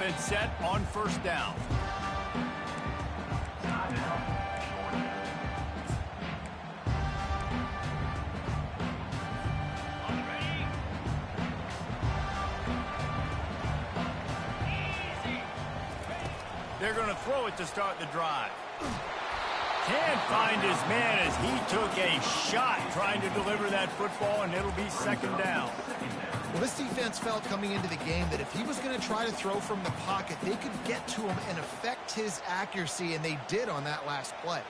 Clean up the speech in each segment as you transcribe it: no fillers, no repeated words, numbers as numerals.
offense set on first down. They're going to throw it to start the drive. Can't find his man as he took a shot trying to deliver that football, and it'll be second down. Well, this defense felt coming into the game that if he was going to try to throw from the pocket, they could get to him and affect his accuracy, and they did on that last play.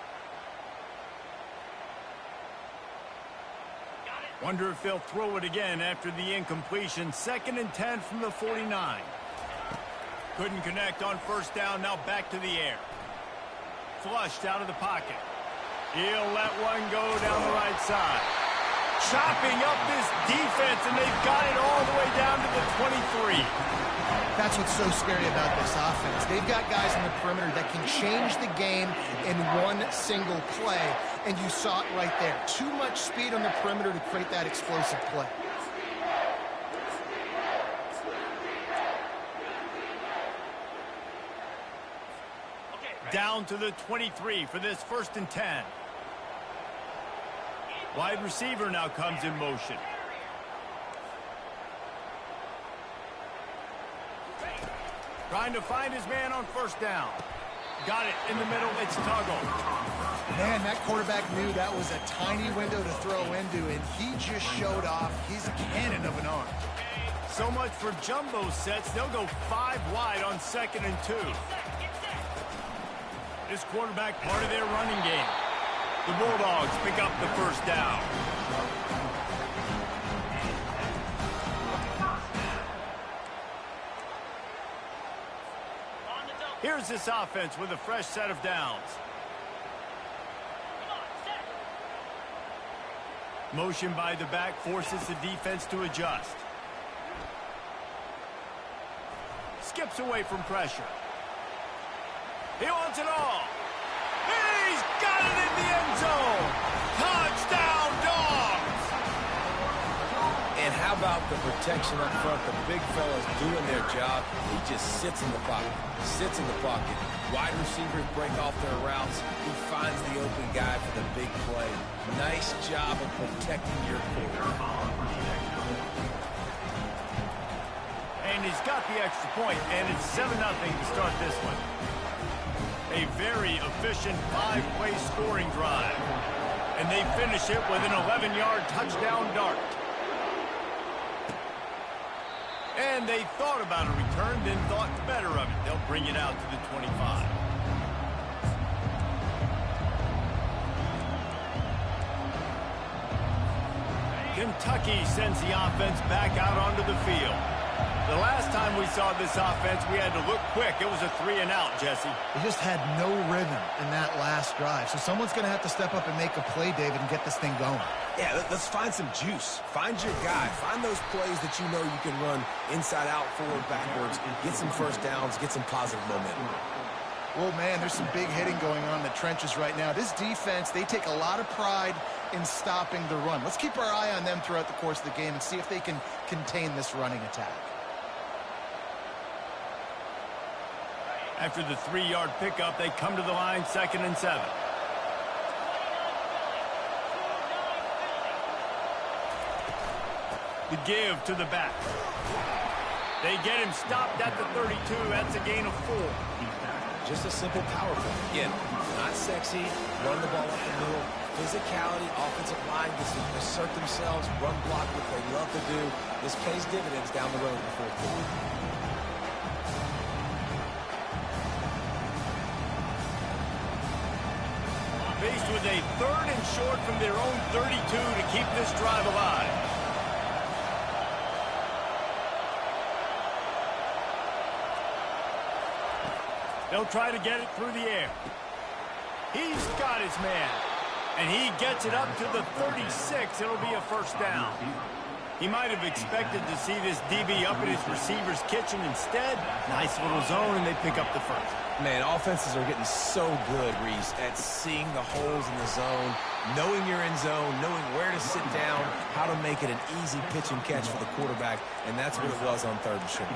Wonder if they'll throw it again after the incompletion. 2nd and 10 from the 49. Couldn't connect on first down, now back to the air. Flushed out of the pocket. He'll let one go down the right side. Chopping up this defense, and they've got it all the way down to the 23. That's what's so scary about this offense. They've got guys in the perimeter that can change the game in one single play, and you saw it right there. Too much speed on the perimeter to create that explosive play. Down to the 23 for this 1st and 10. Wide receiver now comes in motion. Trying to find his man on first down. Got it in the middle. It's Tuggle. Man, that quarterback knew that was a tiny window to throw into, and he just showed off his cannon of an arm. So much for jumbo sets. They'll go 5 wide on 2nd and 2. This quarterback part of their running game. The Bulldogs pick up the first down. Here's this offense with a fresh set of downs. Motion by the back forces the defense to adjust. Skips away from pressure. He wants it all. He's got it in the end zone. Touchdown, Dogs! And how about the protection up front? The big fella's doing their job. He just sits in the pocket. Sits in the pocket. Wide receivers break off their routes. He finds the open guy for the big play. Nice job of protecting your quarterback. And he's got the extra point, and it's 7-0 to start this one. A very efficient 5-play scoring drive. And they finish it with an 11-yard touchdown dart. And they thought about a return, then thought better of it. They'll bring it out to the 25. Kentucky sends the offense back out onto the field. The last time we saw this offense, we had to look quick. It was a 3-and-out, Jesse. They just had no rhythm in that last drive. So someone's going to have to step up and make a play, David, and get this thing going. Yeah, let's find some juice. Find your guy. Find those plays that you know you can run inside out, forward, backwards. Get some first downs. Get some positive momentum. Well, man, there's some big hitting going on in the trenches right now. This defense, they take a lot of pride in stopping the run. Let's keep our eye on them throughout the course of the game and see if they can contain this running attack. After the 3-yard pickup, they come to the line, 2nd and 7. The give to the back. They get him stopped at the 32. That's a gain of 4. Just a simple power play. Again, not sexy, run the ball up the middle. Physicality, offensive line gets to assert themselves, run block, what they love to do. This pays dividends down the road in the 4th quarter. Faced with a 3rd and short from their own 32 to keep this drive alive. They'll try to get it through the air. He's got his man. And he gets it up to the 36. It'll be a first down. He might have expected to see this DB up in his receiver's kitchen. Instead, nice little zone, and they pick up the first. Man, offenses are getting so good, Reese, at seeing the holes in the zone, knowing you're in zone, knowing where to sit down, how to make it an easy pitch and catch for the quarterback, and that's what it was on 3rd and short.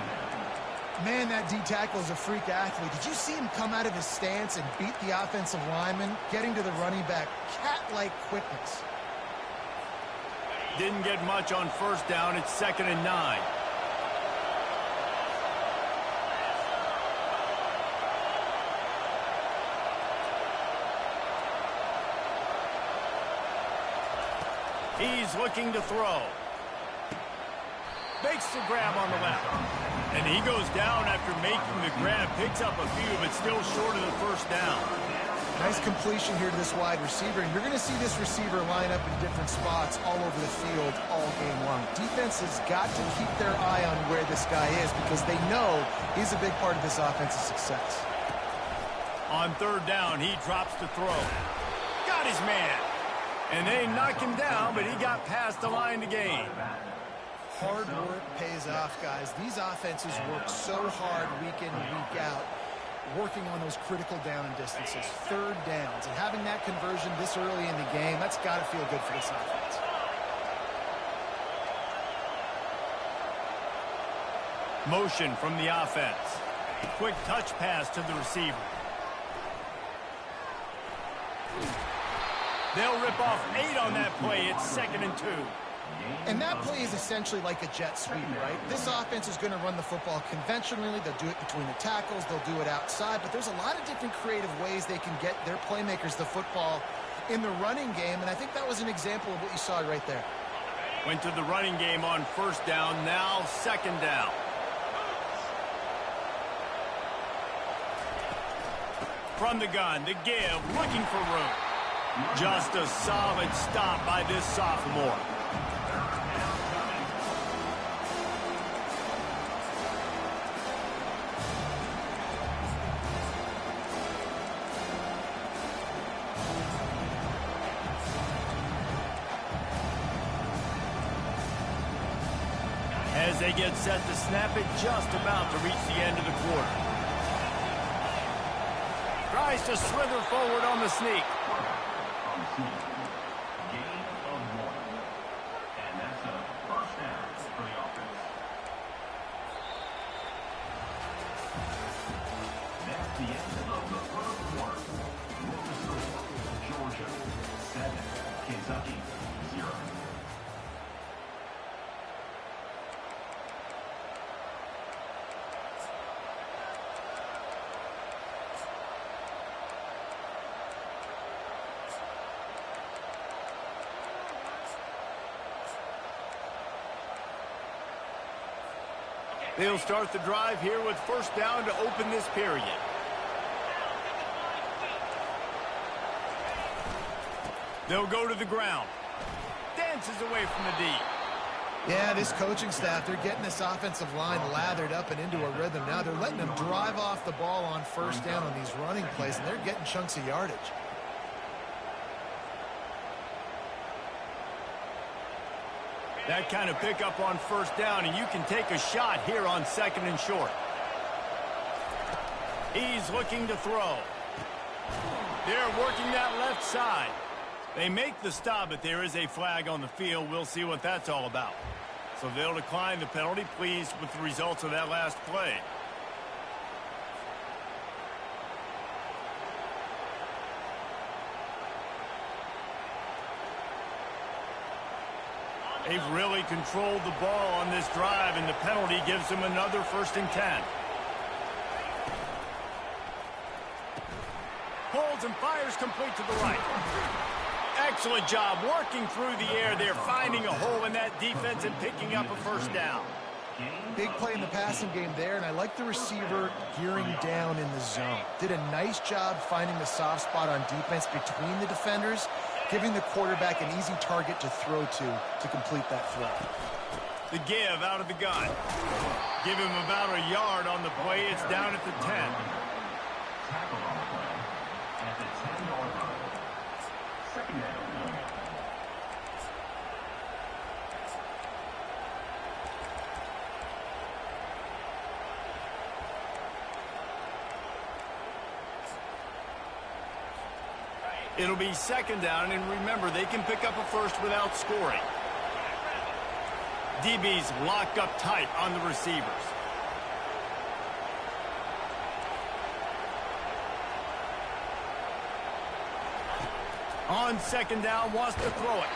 Man, that D-tackle is a freak athlete. Did you see him come out of his stance and beat the offensive lineman, getting to the running back? Cat-like quickness. Didn't get much on first down. It's 2nd and 9. He's looking to throw. Makes the grab on the left. And he goes down after making the grab. Picks up a few, but still short of the first down. Nice completion here to this wide receiver. And you're going to see this receiver line up in different spots all over the field all game long. Defense has got to keep their eye on where this guy is because they know he's a big part of this offense's success. On 3rd down, he drops to throw. Got his man. And they knock him down, but he got past the line to gain. Hard work pays off, guys. These offenses work so hard week in and week out, working on those critical down and distances, 3rd downs. And having that conversion this early in the game, that's got to feel good for this offense. Motion from the offense. Quick touch pass to the receiver. They'll rip off 8 on that play. It's 2nd and 2. And that play is essentially like a jet sweep, right? This offense is going to run the football conventionally. They'll do it between the tackles. They'll do it outside. But there's a lot of different creative ways they can get their playmakers the football in the running game. And I think that was an example of what you saw right there. Went to the running game on 1st down. Now 2nd down. From the gun, the give, looking for room. Just a solid stop by this sophomore. As they get set to snap it, just about to reach the end of the quarter. Tries to slither forward on the sneak. Gain of 1. And that's a first down for the offense. That's the end of the 3rd quarter. Minnesota, Georgia, 7. Kentucky, 0. They'll start the drive here with 1st down to open this period. They'll go to the ground. Dances away from the D. Yeah, this coaching staff, they're getting this offensive line lathered up and into a rhythm now. They're letting them drive off the ball on 1st down on these running plays, and they're getting chunks of yardage. That kind of pickup on 1st down, and you can take a shot here on 2nd and short. He's looking to throw. They're working that left side. They make the stop, but there is a flag on the field. We'll see what that's all about. So they'll decline the penalty, pleased with the results of that last play. They've really controlled the ball on this drive, and the penalty gives them another 1st and 10. Holds and fires complete to the right. Excellent job working through the air there, finding a hole in that defense and picking up a 1st down. Big play in the passing game there, and I like the receiver gearing down in the zone. Did a nice job finding the soft spot on defense between the defenders, giving the quarterback an easy target to throw to complete that throw. The give out of the gun. Give him about a yard on the play. It's down at the 10. Tackle on the play at the 10-yard line. 2nd down. It'll be 2nd down, and remember, they can pick up a 1st without scoring. DB's locked up tight on the receivers. On second down, wants to throw it.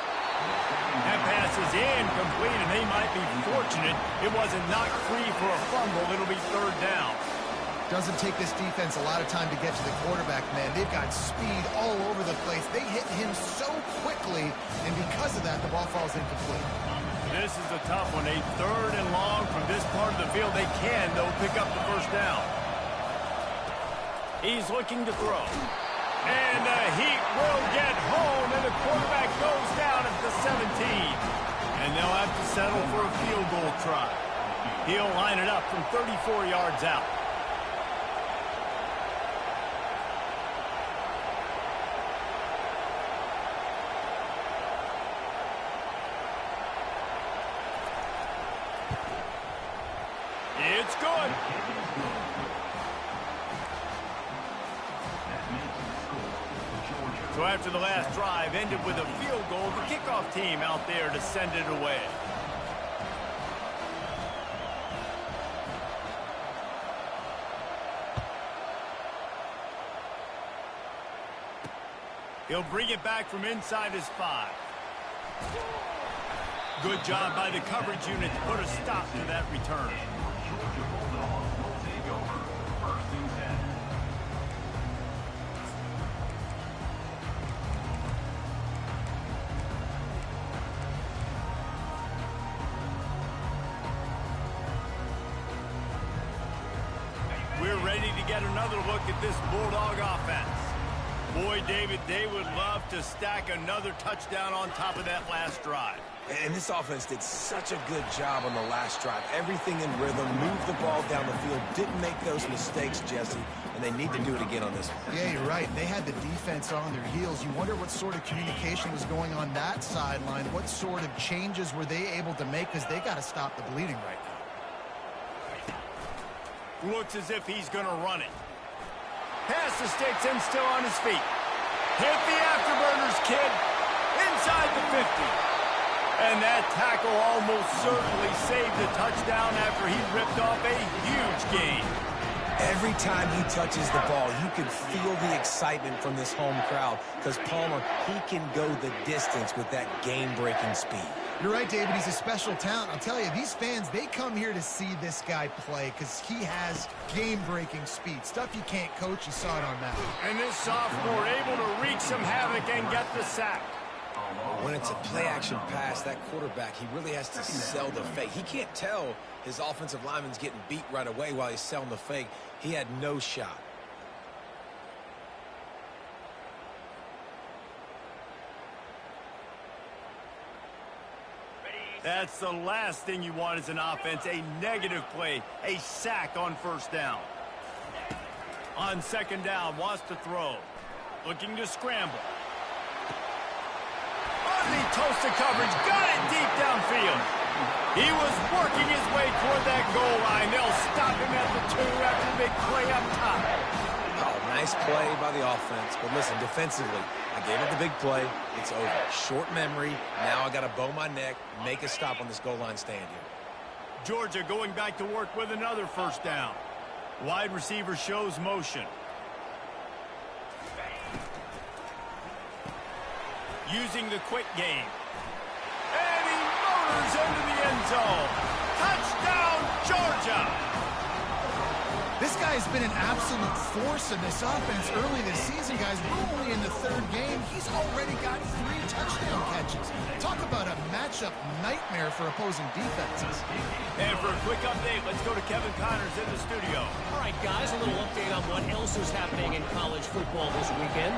That pass is incomplete, and they might be fortunate it wasn't knocked free for a fumble. It'll be third down. Doesn't take this defense a lot of time to get to the quarterback, man. They've got speed all over the place. They hit him so quickly, and because of that, the ball falls incomplete. This is a tough one. A third and long from this part of the field. They can, though, pick up the first down. He's looking to throw. And the heat will get home, and the quarterback goes down at the 17. And they'll have to settle for a field goal try. He'll line it up from 34 yards out. It's good. So after the last drive ended with a field goal, the kickoff team out there to send it away. He'll bring it back from inside his 5. Good job by the coverage unit to put a stop to that return. We're ready to get another look at this Bulldog offense. Boy, David, they would love to stack another touchdown on top of that last drive. And this offense did such a good job on the last drive. Everything in rhythm, moved the ball down the field, didn't make those mistakes, Jesse, and they need to do it again on this one. Yeah, you're right. They had the defense on their heels. You wonder what sort of communication was going on that sideline. What sort of changes were they able to make, because they got to stop the bleeding right now. Looks as if he's going to run it. Pass the sticks and still on his feet. Hit the afterburners, kid. Inside the 50. And that tackle almost certainly saved the touchdown after he ripped off a huge gain. Every time he touches the ball, you can feel the excitement from this home crowd, because Palmer, he can go the distance with that game-breaking speed. You're right, David. He's a special talent. I'll tell you, these fans, they come here to see this guy play because he has game-breaking speed. Stuff you can't coach. You saw it on that. And this sophomore able to wreak some havoc and get the sack. When it's a play-action pass, that quarterback, he really has to sell the fake. He can't tell his offensive lineman's getting beat right away while he's selling the fake. He had no shot. That's the last thing you want as an offense, a negative play, a sack on first down. On second down, wants to throw. Looking to scramble. Underneath toasted coverage, got it deep downfield. He was working his way toward that goal line. They'll stop him at the 2 after the big play up top. Oh, nice play by the offense. But listen, defensively, I gave it the big play. It's over. Short memory. Now I got to bow my neck, make a stop on this goal line stand here. Georgia going back to work with another first down. Wide receiver shows motion. Using the quick game. And he motors into the end zone. Touchdown, Georgia! This guy's been an absolute force in this offense early this season, guys. We're only in the 3rd game. He's already got 3 touchdown catches. Talk about a matchup nightmare for opposing defenses. And for a quick update, let's go to Kevin Connors in the studio. All right, guys, a little update on what else is happening in college football this weekend.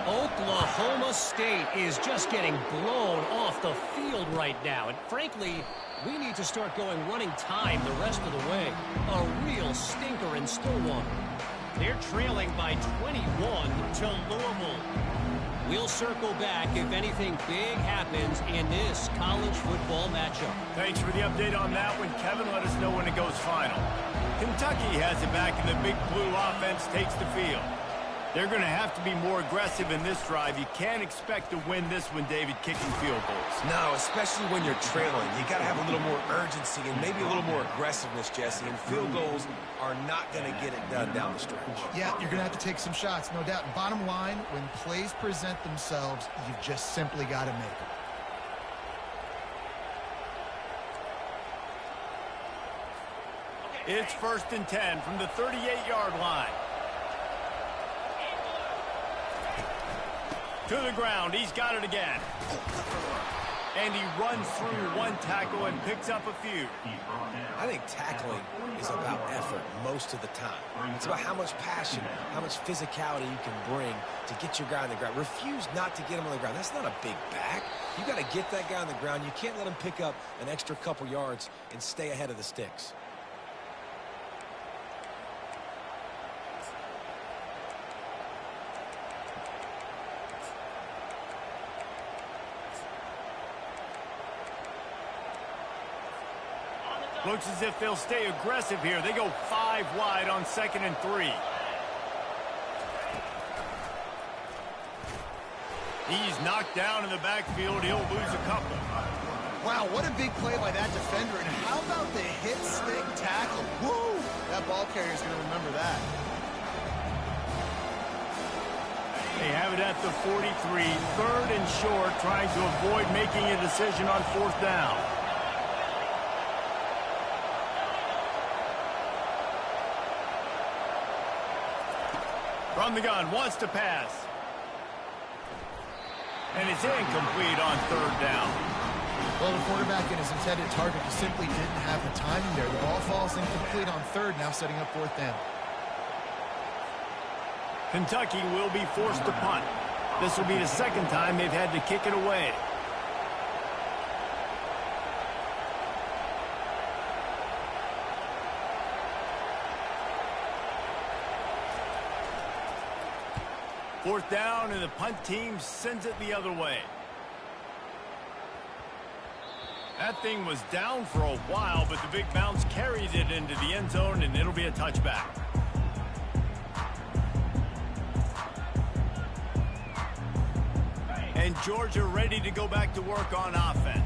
Oklahoma State is just getting blown off the field right now. And frankly, we need to start going running time the rest of the way. A real stinker in Stillwater. They're trailing by 21 to Louisville. We'll circle back if anything big happens in this college football matchup. Thanks for the update on that one, Kevin. Let us know when it goes final. Kentucky has it back, and the Big Blue offense takes the field. They're going to have to be more aggressive in this drive. You can't expect to win this one, David, kicking field goals. No, especially when you're trailing. You got to have a little more urgency and maybe a little more aggressiveness, Jesse. And field goals are not going to get it done down the stretch. Yeah, you're going to have to take some shots, no doubt. Bottom line, when plays present themselves, you've just simply got to make them. It's 1st and 10 from the 38-yard line. To the ground, he's got it again. And he runs through one tackle and picks up a few. I think tackling is about effort most of the time. It's about how much passion, how much physicality you can bring to get your guy on the ground. Refuse not to get him on the ground. That's not a big back. You got to get that guy on the ground. You can't let him pick up an extra couple yards and stay ahead of the sticks. Looks as if they'll stay aggressive here. They go 5 wide on 2nd and 3. He's knocked down in the backfield. He'll lose a couple. Wow, what a big play by that defender. And how about the hit stick tackle? Woo! That ball carrier's going to remember that. They have it at the 43. 3rd and short, trying to avoid making a decision on 4th down. From the gun, wants to pass. And it's incomplete on 3rd down. Well, the quarterback and his intended target just simply didn't have the timing there. The ball falls incomplete on 3rd, now setting up 4th down. Kentucky will be forced to punt. This will be the 2nd time they've had to kick it away. Fourth down, and the punt team sends it the other way. That thing was down for a while, but the big bounce carried it into the end zone, and it'll be a touchback. And Georgia ready to go back to work on offense.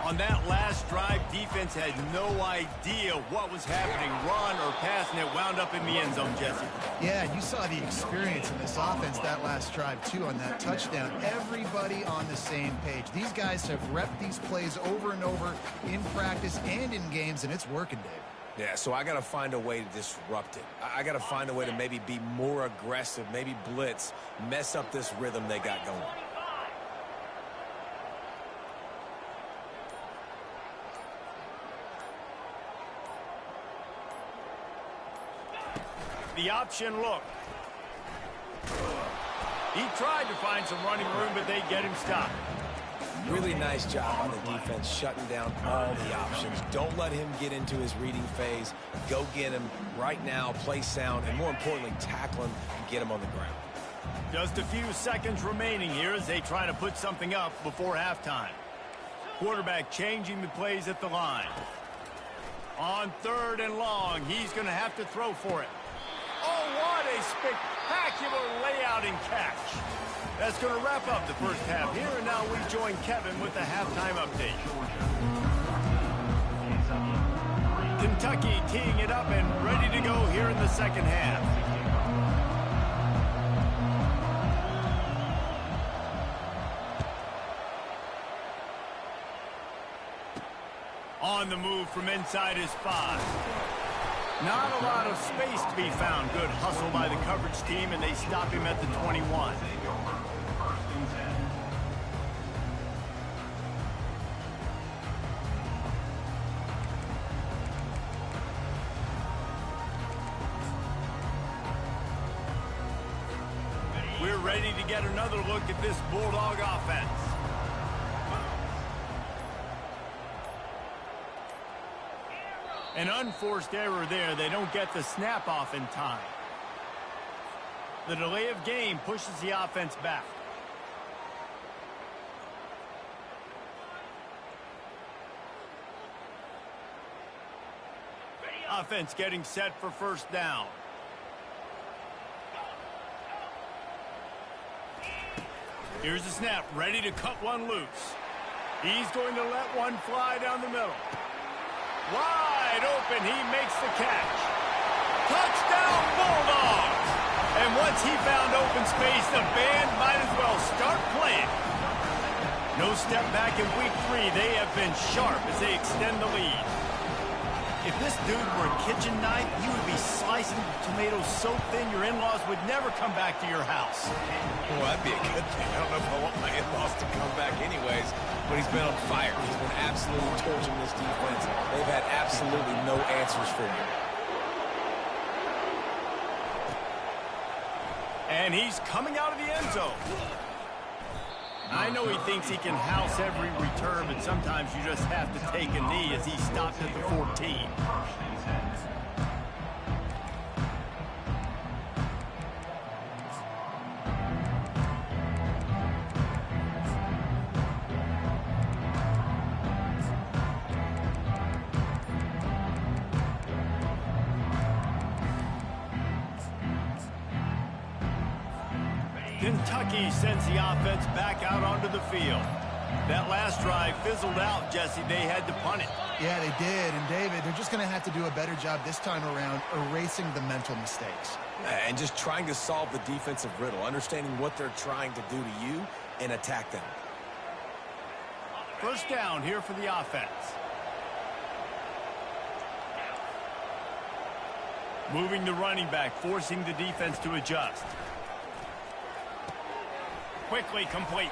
On that last drive, defense had no idea what was happening. Run or pass, and it wound up in the end zone, Jesse. Yeah, you saw the experience in this offense that last drive, too, on that touchdown. Everybody on the same page. These guys have repped these plays over and over in practice and in games, and it's working, Dave. Yeah, so I got to find a way to disrupt it. I got to find a way to maybe be more aggressive, maybe blitz, mess up this rhythm they got going. The option look. He tried to find some running room, but they get him stopped. Really nice job on the defense, shutting down all the options. Don't let him get into his reading phase. Go get him right now, play sound, and more importantly, tackle him and get him on the ground. Just a few seconds remaining here as they try to put something up before halftime. Quarterback changing the plays at the line. On 3rd and long, he's going to have to throw for it. Oh, what a spectacular layout and catch. That's going to wrap up the first half here, and now we join Kevin with the halftime update. Kentucky teeing it up and ready to go here in the second half. On the move from inside his 5. Not a lot of space to be found. Good hustle by the coverage team, and they stop him at the 21. We're ready to get another look at this Bulldog offense. An unforced error there. They don't get the snap off in time. The delay of game pushes the offense back. Offense getting set for 1st down. Here's the snap, ready to cut one loose. He's going to let one fly down the middle. Wide open, he makes the catch. Touchdown, Bulldogs! And once he found open space, the band might as well start playing. No step back in week 3. They have been sharp as they extend the lead. If this dude were a kitchen knife, you would be slicing tomatoes so thin your in-laws would never come back to your house. Well, that'd be a good thing. I don't know if I want my in-laws to come back anyways, but he's been on fire. He's been absolutely torching this defense. They've had absolutely no answers for him. And he's coming out of the end zone. I know he thinks he can house every return, but sometimes you just have to take a knee as he stopped at the 14. Kentucky sends the offense back out onto the field. That last drive fizzled out, Jesse. They had to punt it. Yeah, they did. And, David, they're just going to have to do a better job this time around erasing the mental mistakes. And just trying to solve the defensive riddle, understanding what they're trying to do to you and attack them. First down here for the offense. Moving the running back, forcing the defense to adjust. Quickly complete.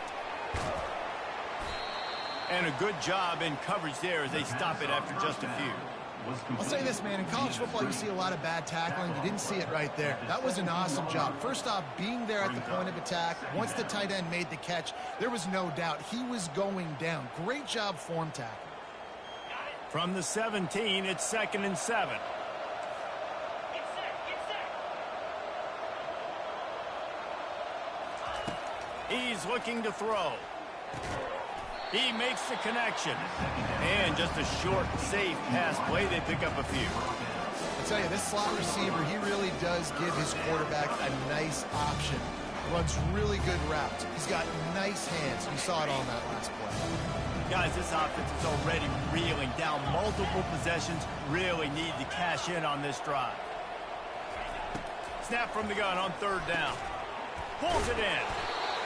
And a good job in coverage there as they stop it after just a few. I'll say this, man. In college football, you see a lot of bad tackling. You didn't see it right there. That was an awesome job. First off, being there at the point of attack. Once the tight end made the catch, there was no doubt he was going down. Great job form tackling. From the 17, it's 2nd and 7. He's looking to throw. He makes the connection. And just a short, safe pass play. They pick up a few. I'll tell you, this slot receiver, he really does give his quarterback a nice option. Runs really good routes. He's got nice hands. You saw it on that last play. Guys, this offense is already reeling down multiple possessions. Really need to cash in on this drive. Snap from the gun on 3rd down. Pulls it in.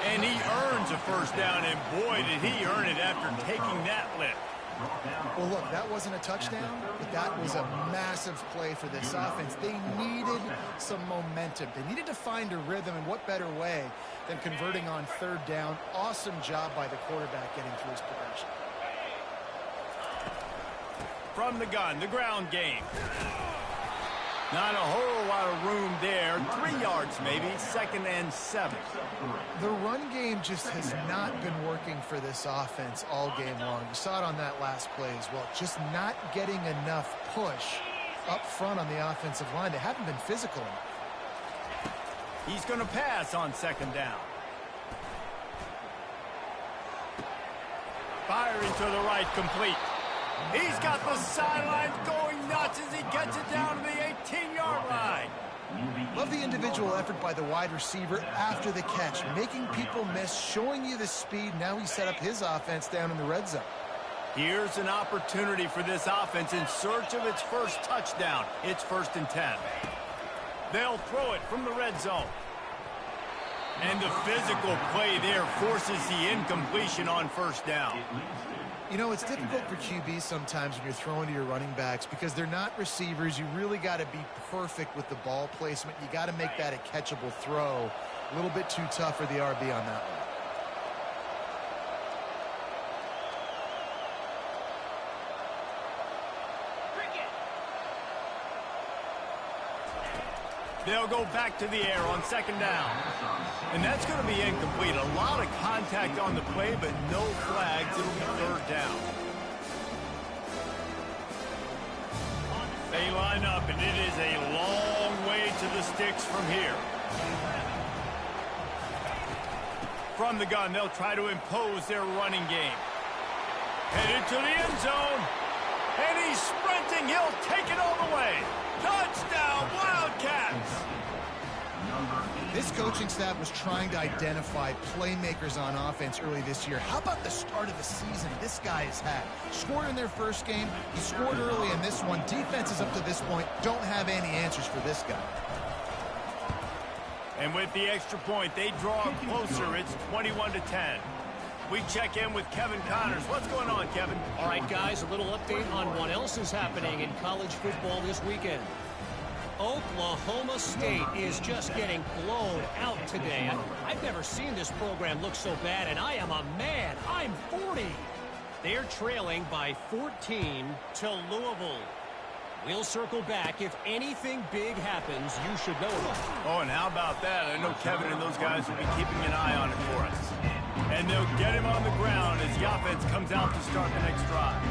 And he earns a first down, and boy, did he earn it after taking that lift. Well, look, that wasn't a touchdown, but that was a massive play for this offense. They needed some momentum. They needed to find a rhythm, and what better way than converting on 3rd down. Awesome job by the quarterback getting through his progression. From the gun, the ground game. Not a whole lot of room there. 3 yards maybe, 2nd and 7. The run game just has not been working for this offense all game long. You saw it on that last play as well. Just not getting enough push up front on the offensive line. They haven't been physical enough. He's going to pass on 2nd down. Firing to the right, complete. He's got the sidelines going nuts as he gets it down to the 18-yard line. Love the individual effort by the wide receiver after the catch, making people miss, showing you the speed. Now he set up his offense down in the red zone. Here's an opportunity for this offense in search of its first touchdown. It's 1st and 10. They'll throw it from the red zone. And the physical play there forces the incompletion on 1st down. You know, it's difficult for QBs sometimes when you're throwing to your running backs because they're not receivers. You really got to be perfect with the ball placement. You got to make that a catchable throw. A little bit too tough for the RB on that one. They'll go back to the air on 2nd down. And that's going to be incomplete. A lot of contact on the play, but no flags. It'll be 3rd down. They line up, and it is a long way to the sticks from here. From the gun, they'll try to impose their running game. Headed to the end zone. And he's sprinting. He'll take it all the way. Touchdown, Wildcats! This coaching staff was trying to identify playmakers on offense early this year. How about the start of the season this guy has had? Scored in their first game. He scored early in this one. Defenses up to this point don't have any answers for this guy. And with the extra point, they draw closer. It's 21-10. We check in with Kevin Connors. What's going on, Kevin? All right, guys, a little update on what else is happening in college football this weekend. Oklahoma State is just getting blown out today. I've never seen this program look so bad, and I am a man. I'm 40. They're trailing by 14 to Louisville. We'll circle back. If anything big happens, you should know about it. Oh, and how about that? I know Kevin and those guys will be keeping an eye on it for us. And they'll get him on the ground as the offense comes out to start the next drive.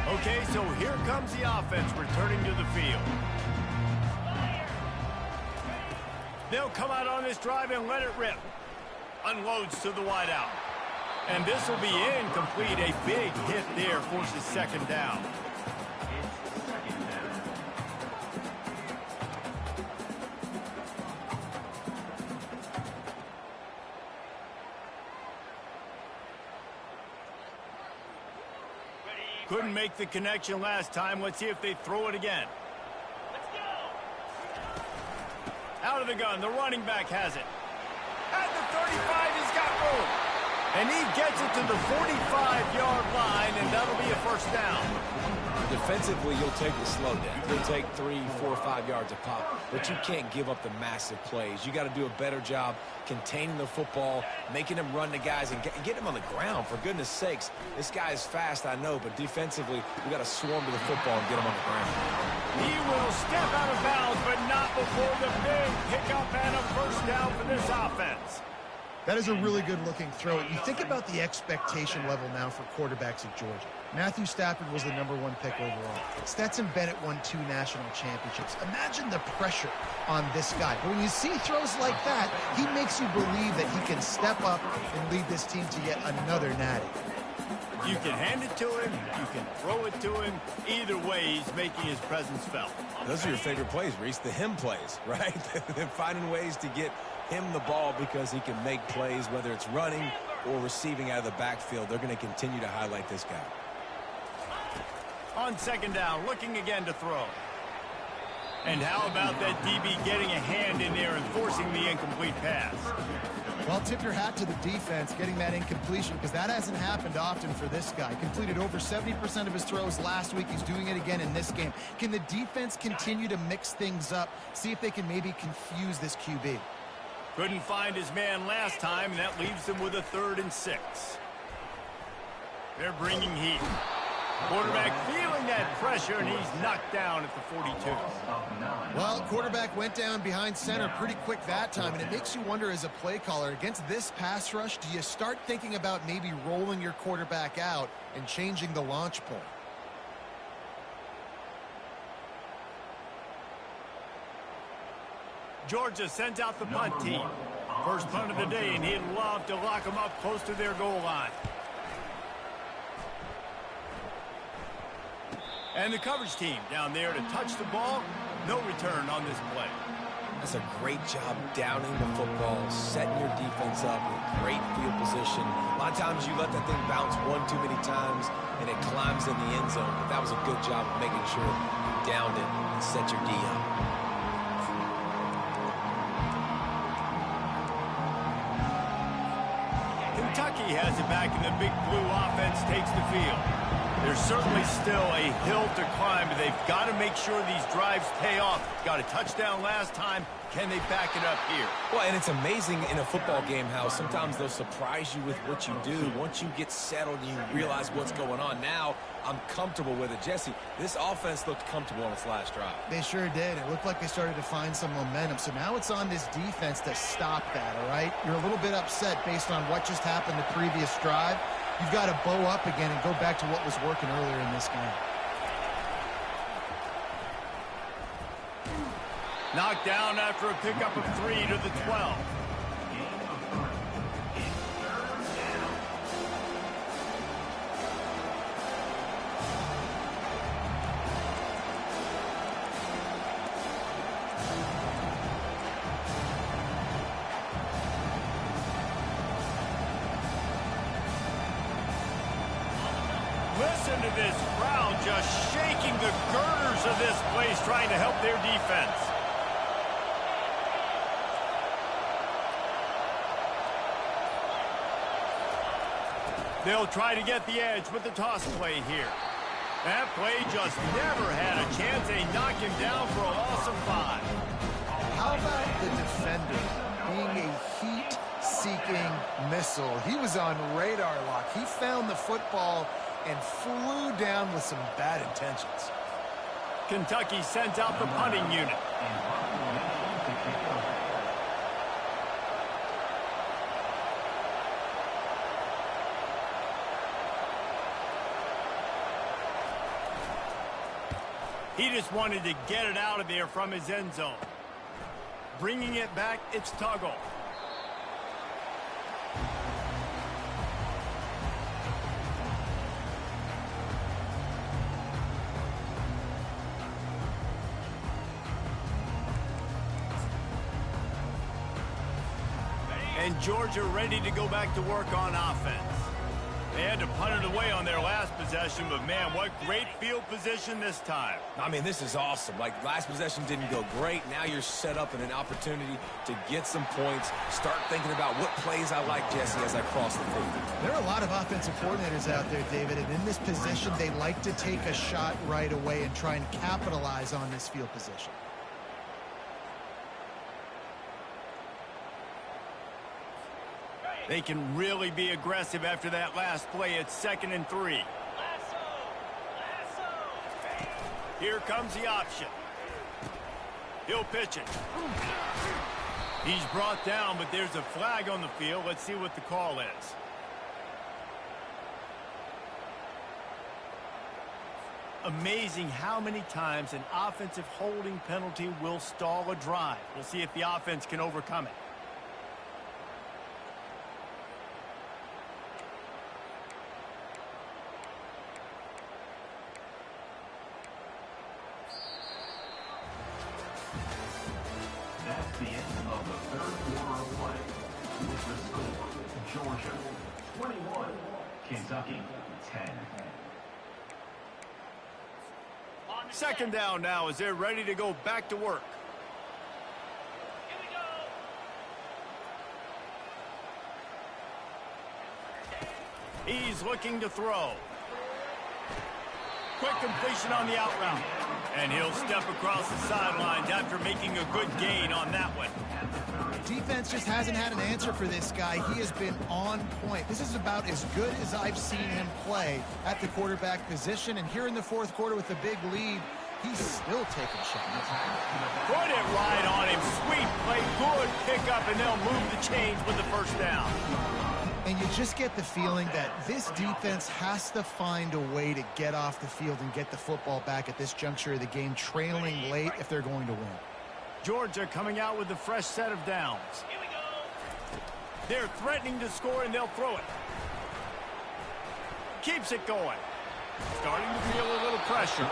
Okay, so here comes the offense returning to the field. They'll come out on this drive and let it rip. Unloads to the wideout. And this will be incomplete. A big hit there forces second down. Couldn't make the connection last time. Let's see if they throw it again. Let's go. Out of the gun. The running back has it. At the 35, he's got room. And he gets it to the 45-yard line, and that'll be a first down. Defensively, you'll take the slow down. You'll take 3, 4, 5 yards a pop, but you can't give up the massive plays. You got to do a better job containing the football, making them run the guys, and get them on the ground. For goodness sakes, this guy is fast, I know, but defensively, we got to swarm to the football and get him on the ground. He will step out of bounds, but not before the big pickup and a first down for this offense. That is a really good-looking throw. You think about the expectation level now for quarterbacks at Georgia. Matthew Stafford was the #1 pick overall. Stetson Bennett won 2 national championships. Imagine the pressure on this guy. But when you see throws like that, he makes you believe that he can step up and lead this team to yet another natty. You can hand it to him. You can throw it to him. Either way, he's making his presence felt. Those are your favorite plays, Reese, the him plays, right? They're finding ways to get him the ball because he can make plays, whether it's running or receiving out of the backfield. They're going to continue to highlight this guy. On second down, looking again to throw. And how about that DB getting a hand in there and forcing the incomplete pass? Well, tip your hat to the defense getting that incompletion, because that hasn't happened often for this guy. Completed over 70% of his throws last week. He's doing it again in this game. Can the defense continue to mix things up, see if they can maybe confuse this QB? Couldn't find his man last time, and that leaves him with a 3rd and 6. They're bringing heat. Quarterback feeling that pressure, and he's knocked down at the 42. Well, quarterback went down behind center pretty quick that time, and it makes you wonder as a play caller, against this pass rush, do you start thinking about maybe rolling your quarterback out and changing the launch point? Georgia sends out the punt team. First punt of the day, and he'd love to lock them up close to their goal line. And the coverage team down there to touch the ball. No return on this play. That's a great job downing the football, setting your defense up with great field position. A lot of times you let that thing bounce one too many times, and it climbs in the end zone. But that was a good job of making sure you downed it and set your D up. Kentucky has it back, and the Big Blue offense takes the field. There's certainly still a hill to climb, but they've got to make sure these drives pay off. Got a touchdown last time. Can they back it up here? Well, and it's amazing in a football game how sometimes they'll surprise you with what you do. Once you get settled, you realize what's going on. Now, I'm comfortable with it. Jesse, this offense looked comfortable on its last drive. They sure did. It looked like they started to find some momentum. So now it's on this defense to stop that, all right? You're a little bit upset based on what just happened the previous drive. You've got to bow up again and go back to what was working earlier in this game. Knocked down after a pickup of 3 to the 12. Listen to this crowd just shaking the girders of this place, trying to help their defense. They'll try to get the edge with the toss play here. That play just never had a chance. They knock him down for a loss of 5. How about the defender being a heat-seeking missile? He was on radar lock. He found the football and flew down with some bad intentions. Kentucky sends out the punting unit. He just wanted to get it out of there from his end zone. Bringing it back, it's Tuggle. And Georgia ready to go back to work on offense. They had to punt it away on their last possession, but man, what great field position this time. I mean, this is awesome. Like, last possession didn't go great. Now you're set up in an opportunity to get some points. Start thinking about what plays I like, Jesse, as I cross the field. There are a lot of offensive coordinators out there, David, and in this position, they like to take a shot right away and try and capitalize on this field position. They can really be aggressive after that last play. It's 2nd and 3. Here comes the option. He'll pitch it. He's brought down, but there's a flag on the field. Let's see what the call is. Amazing how many times an offensive holding penalty will stall a drive. We'll see if the offense can overcome it. That's the end of the third quarter of play. With the score, Georgia 21, Kentucky 10. 2nd down now as they're ready to go back to work. He's looking to throw. Quick completion on the out route. And he'll step across the sidelines after making a good gain on that one. Defense just hasn't had an answer for this guy. He has been on point. This is about as good as I've seen him play at the quarterback position. And here in the 4th quarter with a big lead, he's still taking shots. Put it right on him. Sweet play, good pickup, and they'll move the chains with the 1st down. And you just get the feeling that this defense has to find a way to get off the field and get the football back at this juncture of the game, trailing late if they're going to win. Georgia coming out with a fresh set of downs. They're threatening to score, and they'll throw it. Keeps it going. Starting to feel a little pressure.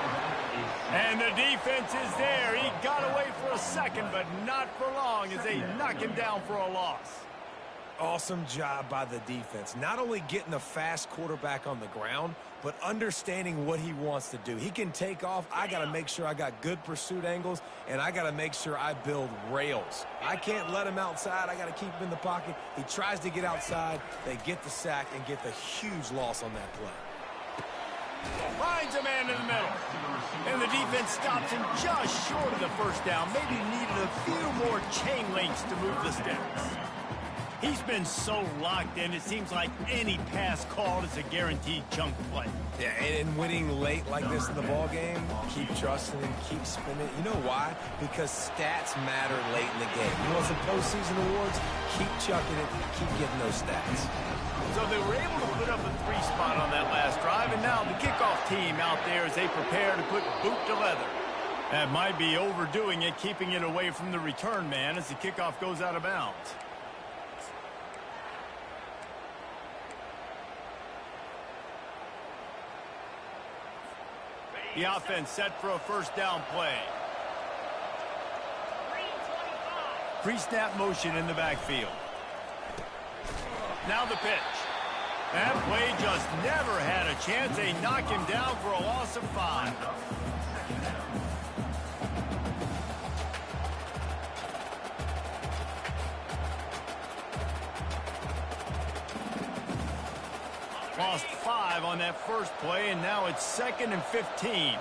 And the defense is there. He got away for a second, but not for long as they knock him down for a loss. Awesome job by the defense. Not only getting a fast quarterback on the ground, but understanding what he wants to do. He can take off. I got to make sure I got good pursuit angles, and I got to make sure I build rails. I can't let him outside. I got to keep him in the pocket. He tries to get outside. They get the sack and get the huge loss on that play. Finds a man in the middle. And the defense stops him just short of the 1st down. Maybe needed a few more chain links to move the sticks. He's been so locked in, it seems like any pass called is a guaranteed chunk play. Yeah, and winning late like this in the ball game, keep trusting him, keep spinning. You know why? Because stats matter late in the game. You want some postseason awards? Keep chucking it, keep getting those stats. So they were able to put up a 3 spot on that last drive, and now the kickoff team out there as they prepare to put boot to leather. That might be overdoing it, keeping it away from the return man as the kickoff goes out of bounds. The offense set for a 1st down play. Pre-snap motion in the backfield. Now the pitch. That play just never had a chance they knock him down for a loss of 5. Lost 5 on that first play, and now it's 2nd and 15.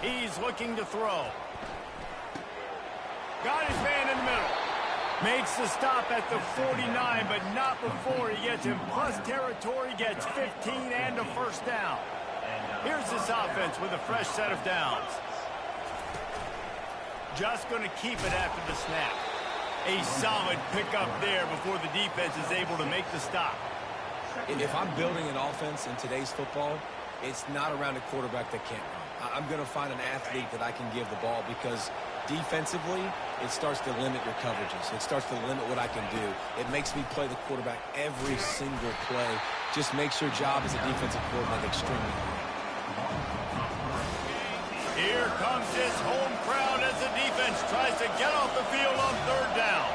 He's looking to throw. Got his man in the middle. Makes the stop at the 49, but not before he gets in plus territory, gets 15 and a first down. Here's this offense with a fresh set of downs. Just going to keep it after the snap. A solid pickup there before the defense is able to make the stop. If I'm building an offense in today's football, it's not around a quarterback that can't run. I'm going to find an athlete that I can give the ball because defensively, it starts to limit your coverages. It starts to limit what I can do. It makes me play the quarterback every single play. Just makes your job as a defensive coordinator extremely hard. Here comes this home crowd as the defense tries to get off the field on 3rd down.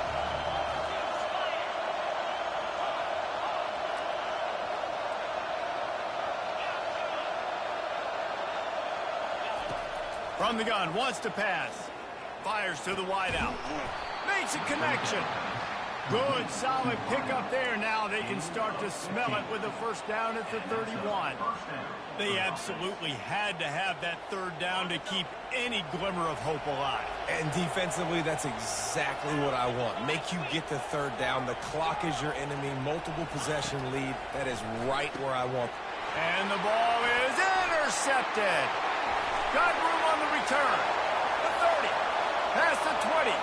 From the gun, wants to pass. Fires to the wideout. Makes a connection. Good, solid pickup there. Now they can start to smell it with a first down at the 31. They absolutely had to have that 3rd down to keep any glimmer of hope alive. And defensively, that's exactly what I want. Make you get the 3rd down. The clock is your enemy. Multiple possession lead. That is right where I want. And the ball is intercepted. Got room on the return. The 30. Past the 20.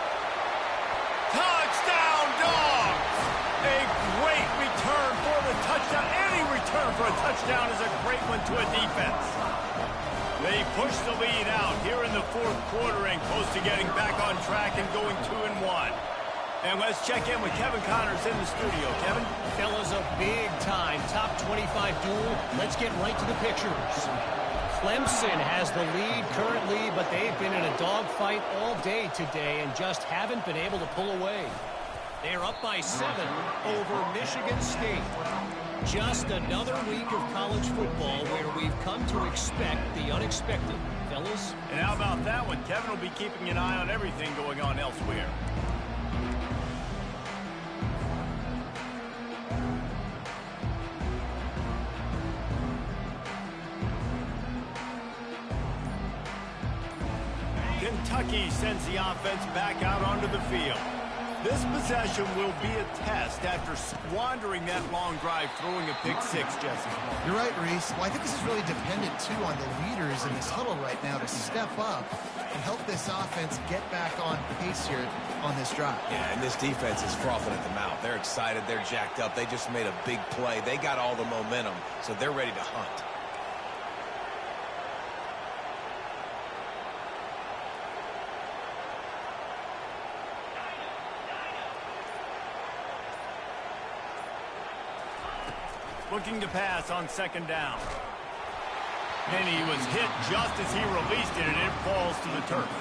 Touchdown, Dogs! A great return for the touchdown. Any return for a touchdown is a great one to a defense. They push the lead out here in the 4th quarter and close to getting back on track and going 2-1. And let's check in with Kevin Connors in the studio. Kevin? Fellas, a big-time top 25 duel. Let's get right to the pictures. Clemson has the lead currently, but they've been in a dogfight all day today and just haven't been able to pull away. They're up by 7 over Michigan State. Just another week of college football where we've come to expect the unexpected. Fellas? And how about that one? Kevin will be keeping an eye on everything going on elsewhere. Kentucky sends the offense back out onto the field. This possession will be a test after squandering that long drive throwing a pick 6, Jesse. You're right, Reese. Well, I think this is really dependent, too, on the leaders in this huddle right now to step up and help this offense get back on pace here on this drive. Yeah, and this defense is frothing at the mouth. They're excited. They're jacked up. They just made a big play. They got all the momentum, so they're ready to hunt. Looking to pass on 2nd down. And he was hit just as he released it, and it falls to the turf.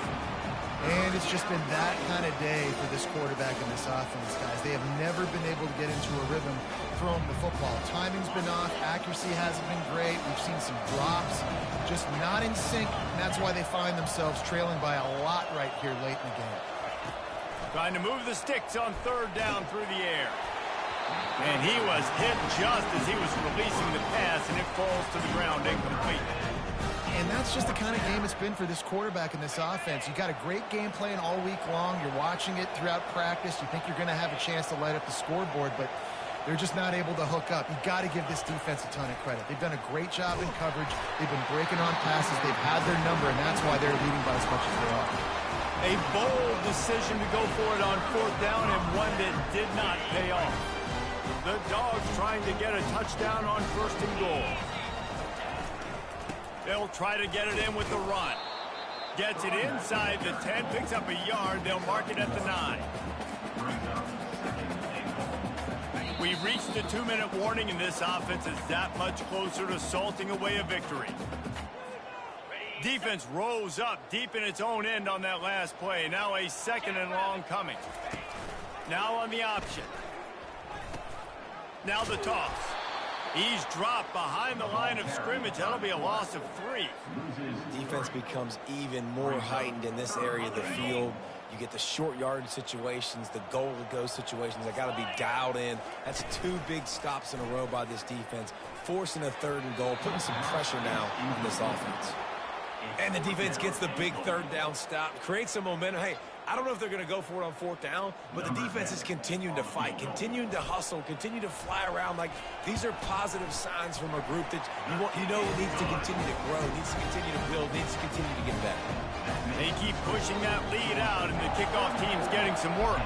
And it's just been that kind of day for this quarterback and this offense, guys. They have never been able to get into a rhythm throwing the football. Timing's been off. Accuracy hasn't been great. We've seen some drops. Just not in sync, and that's why they find themselves trailing by a lot right here late in the game. Trying to move the sticks on 3rd down through the air. And he was hit just as he was releasing the pass, and it falls to the ground incomplete. And that's just the kind of game it's been for this quarterback and this offense. You got a great game plan all week long. You're watching it throughout practice. You think you're going to have a chance to light up the scoreboard, but they're just not able to hook up. You got to give this defense a ton of credit. They've done a great job in coverage. They've been breaking on passes. They've had their number, and that's why they're leading by as much as they are. A bold decision to go for it on 4th down, and one that did not pay off. The Dogs trying to get a touchdown on 1st and goal. They'll try to get it in with the run. Gets it inside the 10, picks up a yard. They'll mark it at the 9. We've reached the 2-minute warning, and this offense is that much closer to salting away a victory. Defense rose up deep in its own end on that last play. Now a 2nd and long coming. Now on the option. Now the toss. He's dropped behind the line of scrimmage. That'll be a loss of 3. Defense becomes even more heightened in this area of the field. You get the short yardage situations, the goal-to-go situations. They got to be dialed in. That's 2 big stops in a row by this defense, forcing a 3rd and goal, putting some pressure now on this offense. And the defense gets the big 3rd down stop, creates some momentum. Hey, I don't know if they're going to go for it on 4th down, but the defense is continuing to fight, continuing to hustle, continue to fly around. Like, these are positive signs from a group that you know needs to continue to grow, needs to continue to build, needs to continue to get better. They keep pushing that lead out, and the kickoff team's getting some work.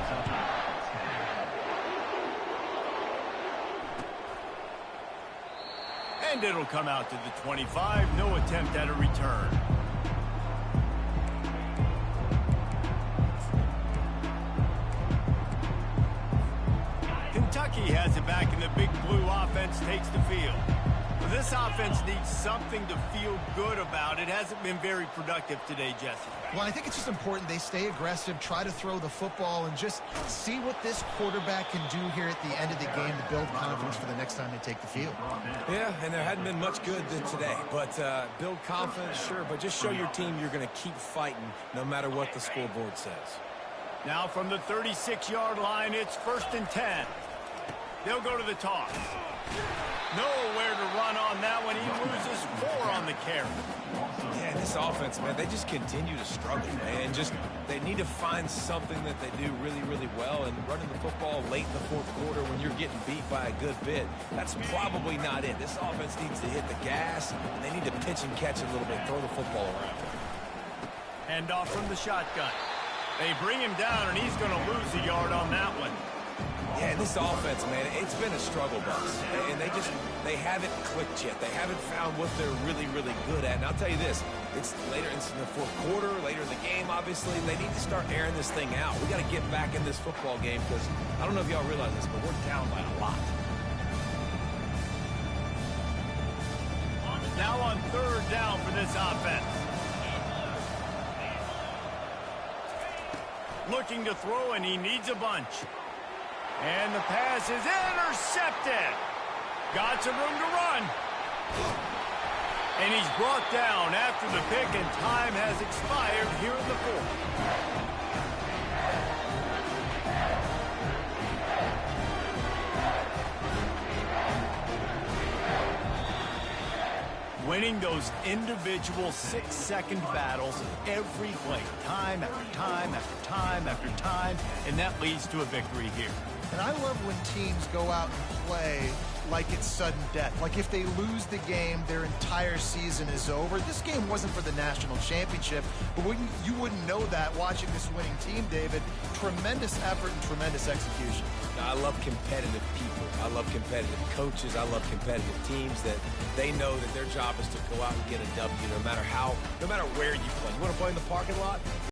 And it'll come out to the 25. No attempt at a return. Kentucky has it back, and the big blue offense takes the field. This offense needs something to feel good about. It hasn't been very productive today, Jesse. Well, I think it's just important they stay aggressive, try to throw the football, and just see what this quarterback can do here at the end of the game to build confidence for the next time they take the field. Yeah, and there hadn't been much good today. But build confidence, sure, but just show your team you're going to keep fighting no matter what the scoreboard says. Now from the 36-yard line, it's 1st and 10. They'll go to the toss. Nowhere to run on that one. He loses 4 on the carry. Yeah, this offense, man, they just continue to struggle, man. They need to find something that they do really, really well, and running the football late in the 4th quarter when you're getting beat by a good bit, that's probably not it. This offense needs to hit the gas, and they need to pitch and catch a little bit, throw the football around. Hand off from the shotgun. They bring him down, and he's going to lose a yard on that one. Yeah, this offense, man, it's been a struggle bus. And they haven't clicked yet. They haven't found what they're really, really good at. And I'll tell you this, it's later in the 4th quarter, later in the game, obviously. They need to start airing this thing out. We got to get back in this football game because I don't know if y'all realize this, but we're down by a lot. Now on 3rd down for this offense. Looking to throw, and he needs a bunch. And the pass is intercepted. Got some room to run. And he's brought down after the pick, and time has expired here in the 4th. Winning those individual 6-second battles every play, time after time after time after time, and that leads to a victory here. And I love when teams go out and play like it's sudden death. Like if they lose the game, their entire season is over. This game wasn't for the national championship, but you wouldn't know that watching this winning team, David. Tremendous effort and tremendous execution. I love competitive people. I love competitive coaches. I love competitive teams that they know that their job is to go out and get a W no matter where you play. You want to play in the parking lot?